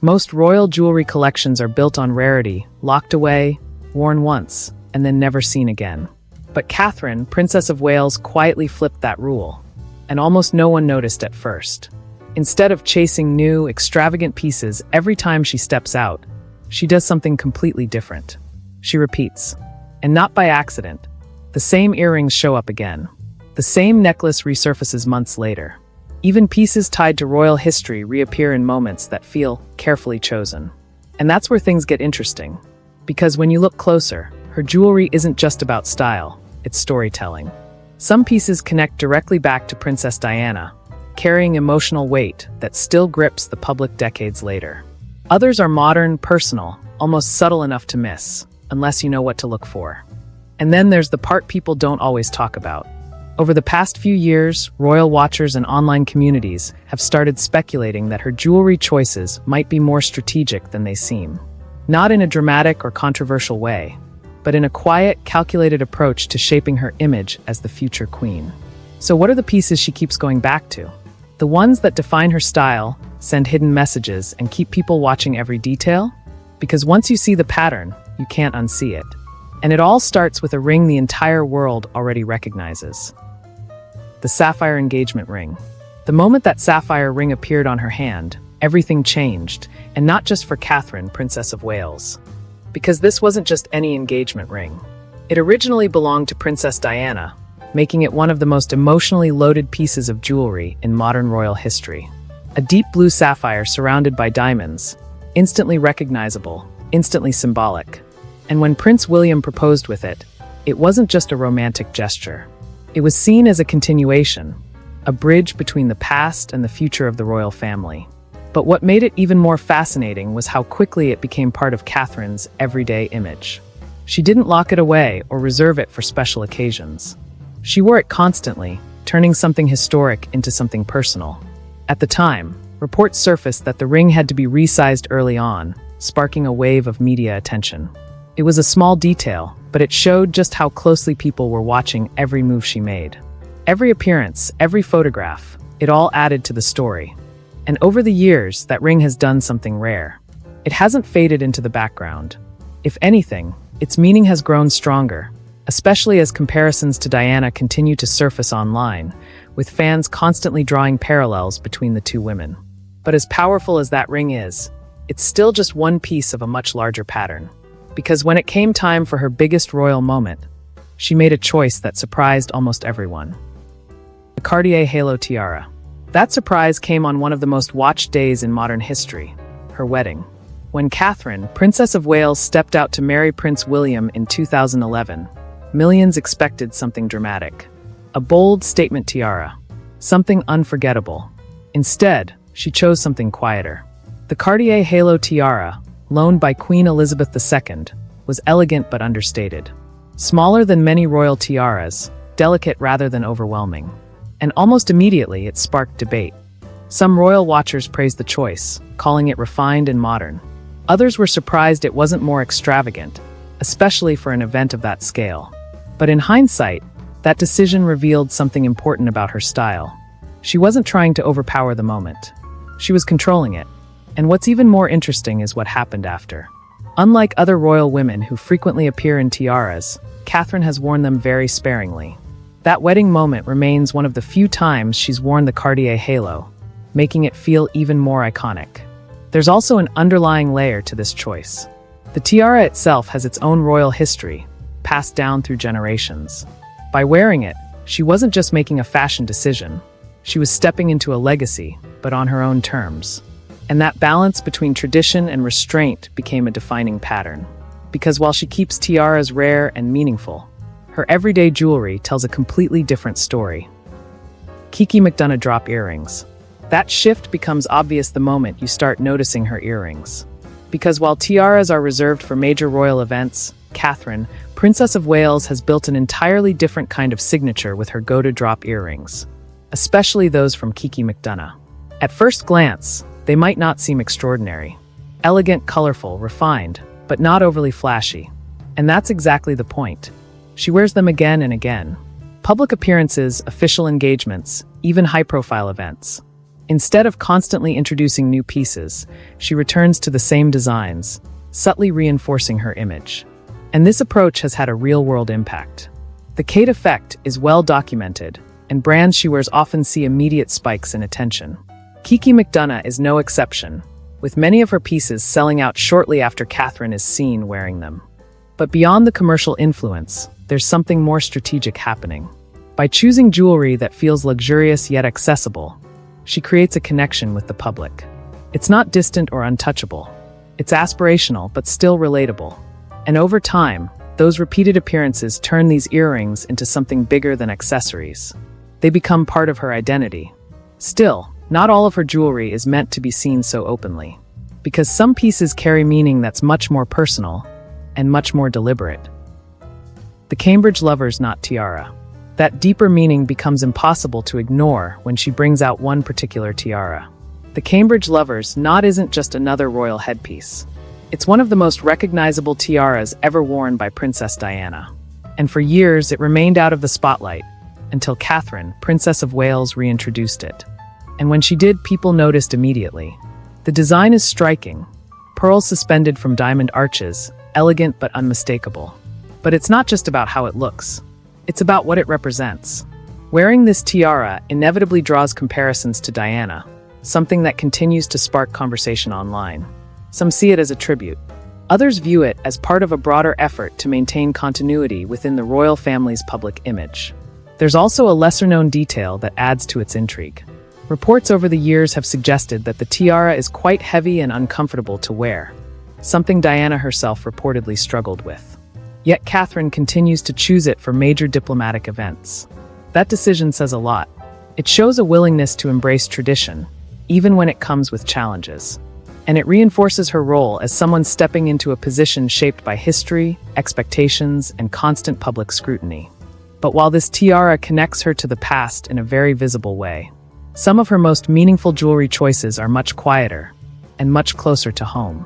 Most royal jewelry collections are built on rarity, locked away, worn once, and then never seen again. But Catherine, Princess of Wales, quietly flipped that rule, and almost no one noticed at first. Instead of chasing new, extravagant pieces every time she steps out, she does something completely different. She repeats. And not by accident. The same earrings show up again. The same necklace resurfaces months later. Even pieces tied to royal history reappear in moments that feel carefully chosen. And that's where things get interesting. Because when you look closer, her jewelry isn't just about style, it's storytelling. Some pieces connect directly back to Princess Diana, carrying emotional weight that still grips the public decades later. Others are modern, personal, almost subtle enough to miss, unless you know what to look for. And then there's the part people don't always talk about. Over the past few years, royal watchers and online communities have started speculating that her jewelry choices might be more strategic than they seem. Not in a dramatic or controversial way, but in a quiet, calculated approach to shaping her image as the future queen. So what are the pieces she keeps going back to? The ones that define her style, send hidden messages, and keep people watching every detail? Because once you see the pattern, you can't unsee it. And it all starts with a ring the entire world already recognizes. The sapphire engagement ring. The moment that sapphire ring appeared on her hand, everything changed, and not just for Catherine, Princess of Wales. Because this wasn't just any engagement ring. It originally belonged to Princess Diana, making it one of the most emotionally loaded pieces of jewelry in modern royal history. A deep blue sapphire surrounded by diamonds, instantly recognizable, instantly symbolic. And when Prince William proposed with it, it wasn't just a romantic gesture. It was seen as a continuation, a bridge between the past and the future of the royal family. But what made it even more fascinating was how quickly it became part of Catherine's everyday image. She didn't lock it away or reserve it for special occasions. She wore it constantly, turning something historic into something personal. At the time, reports surfaced that the ring had to be resized early on, sparking a wave of media attention. It was a small detail, but it showed just how closely people were watching every move she made. Every appearance, every photograph, it all added to the story. And over the years, that ring has done something rare. It hasn't faded into the background. If anything, its meaning has grown stronger, especially as comparisons to Diana continue to surface online, with fans constantly drawing parallels between the two women. But as powerful as that ring is, it's still just one piece of a much larger pattern. Because when it came time for her biggest royal moment, she made a choice that surprised almost everyone. The Cartier Halo Tiara. That surprise came on one of the most watched days in modern history, her wedding. When Catherine, Princess of Wales, stepped out to marry Prince William in 2011, millions expected something dramatic. A bold statement tiara. Something unforgettable. Instead, she chose something quieter. The Cartier Halo Tiara, loaned by Queen Elizabeth II, was elegant but understated. Smaller than many royal tiaras, delicate rather than overwhelming. And almost immediately it sparked debate. Some royal watchers praised the choice, calling it refined and modern. Others were surprised it wasn't more extravagant, especially for an event of that scale. But in hindsight, that decision revealed something important about her style. She wasn't trying to overpower the moment. She was controlling it. And what's even more interesting is what happened after. Unlike other royal women who frequently appear in tiaras, Catherine has worn them very sparingly. That wedding moment remains one of the few times she's worn the Cartier halo, making it feel even more iconic. There's also an underlying layer to this choice. The tiara itself has its own royal history, passed down through generations. By wearing it, she wasn't just making a fashion decision. She was stepping into a legacy, but on her own terms. And that balance between tradition and restraint became a defining pattern. Because while she keeps tiaras rare and meaningful, her everyday jewelry tells a completely different story. Kiki McDonough drop earrings. That shift becomes obvious the moment you start noticing her earrings. Because while tiaras are reserved for major royal events, Catherine, Princess of Wales, has built an entirely different kind of signature with her go-to-drop earrings, especially those from Kiki McDonough. At first glance, they might not seem extraordinary. Elegant, colorful, refined, but not overly flashy. And that's exactly the point. She wears them again and again. Public appearances, official engagements, even high-profile events. Instead of constantly introducing new pieces, she returns to the same designs, subtly reinforcing her image. And this approach has had a real-world impact. The Kate effect is well documented, and brands she wears often see immediate spikes in attention. Kiki McDonough is no exception, with many of her pieces selling out shortly after Catherine is seen wearing them. But beyond the commercial influence, there's something more strategic happening. By choosing jewelry that feels luxurious yet accessible, she creates a connection with the public. It's not distant or untouchable. It's aspirational but still relatable. And over time, those repeated appearances turn these earrings into something bigger than accessories. They become part of her identity. Still, not all of her jewelry is meant to be seen so openly, because some pieces carry meaning that's much more personal and much more deliberate. The Cambridge Lover's Knot Tiara. That deeper meaning becomes impossible to ignore when she brings out one particular tiara. The Cambridge Lover's Knot isn't just another royal headpiece. It's one of the most recognizable tiaras ever worn by Princess Diana. And for years, it remained out of the spotlight, until Catherine, Princess of Wales, reintroduced it. And when she did, people noticed immediately. The design is striking. Pearls suspended from diamond arches, elegant but unmistakable. But it's not just about how it looks. It's about what it represents. Wearing this tiara inevitably draws comparisons to Diana, something that continues to spark conversation online. Some see it as a tribute. Others view it as part of a broader effort to maintain continuity within the royal family's public image. There's also a lesser-known detail that adds to its intrigue. Reports over the years have suggested that the tiara is quite heavy and uncomfortable to wear, something Diana herself reportedly struggled with. Yet Catherine continues to choose it for major diplomatic events. That decision says a lot. It shows a willingness to embrace tradition, even when it comes with challenges. And it reinforces her role as someone stepping into a position shaped by history, expectations, and constant public scrutiny. But while this tiara connects her to the past in a very visible way, some of her most meaningful jewelry choices are much quieter and much closer to home.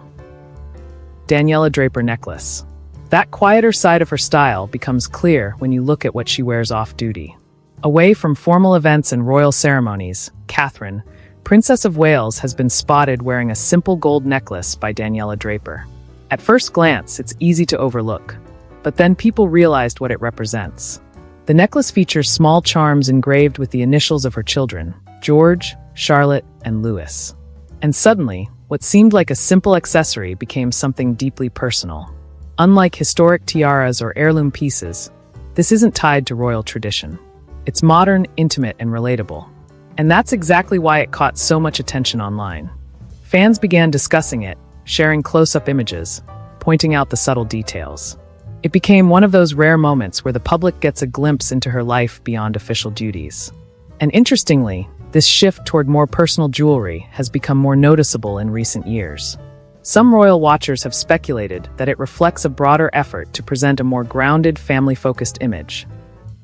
Daniela Draper Necklace. That quieter side of her style becomes clear when you look at what she wears off-duty. Away from formal events and royal ceremonies, Catherine, Princess of Wales, has been spotted wearing a simple gold necklace by Daniela Draper. At first glance, it's easy to overlook, but then people realized what it represents. The necklace features small charms engraved with the initials of her children, George, Charlotte, and Louis. And suddenly, what seemed like a simple accessory became something deeply personal. Unlike historic tiaras or heirloom pieces, this isn't tied to royal tradition. It's modern, intimate, and relatable. And that's exactly why it caught so much attention online. Fans began discussing it, sharing close-up images, pointing out the subtle details. It became one of those rare moments where the public gets a glimpse into her life beyond official duties. And interestingly, this shift toward more personal jewelry has become more noticeable in recent years. Some royal watchers have speculated that it reflects a broader effort to present a more grounded, family-focused image,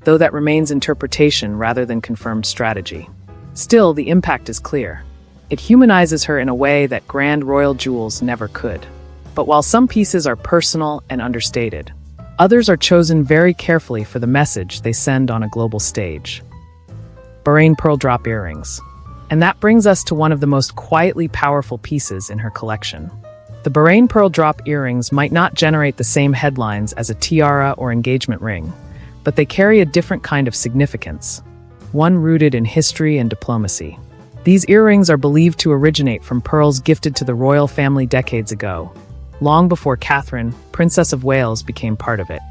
though that remains interpretation rather than confirmed strategy. Still, the impact is clear. It humanizes her in a way that grand royal jewels never could. But while some pieces are personal and understated, others are chosen very carefully for the message they send on a global stage. Bahrain pearl drop earrings. And that brings us to one of the most quietly powerful pieces in her collection. The Bahrain pearl drop earrings might not generate the same headlines as a tiara or engagement ring, but they carry a different kind of significance, one rooted in history and diplomacy. These earrings are believed to originate from pearls gifted to the royal family decades ago, long before Catherine, Princess of Wales, became part of it.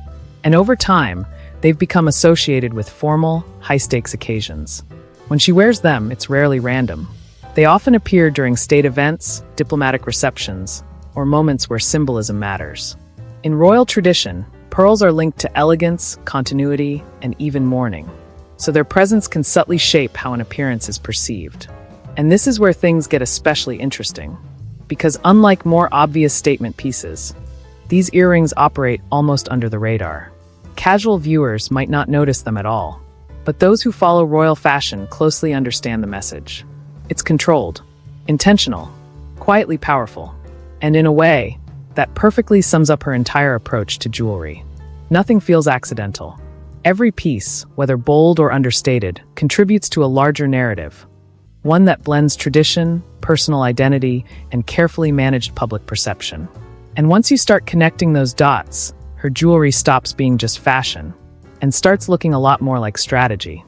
And over time, they've become associated with formal, high-stakes occasions. When she wears them, it's rarely random. They often appear during state events, diplomatic receptions, or moments where symbolism matters. In royal tradition, pearls are linked to elegance, continuity, and even mourning, so their presence can subtly shape how an appearance is perceived. And this is where things get especially interesting, because unlike more obvious statement pieces, these earrings operate almost under the radar. Casual viewers might not notice them at all, but those who follow royal fashion closely understand the message. It's controlled, intentional, quietly powerful, and in a way, that perfectly sums up her entire approach to jewelry. Nothing feels accidental. Every piece, whether bold or understated, contributes to a larger narrative, one that blends tradition, personal identity, and carefully managed public perception. And once you start connecting those dots, her jewelry stops being just fashion and starts looking a lot more like strategy.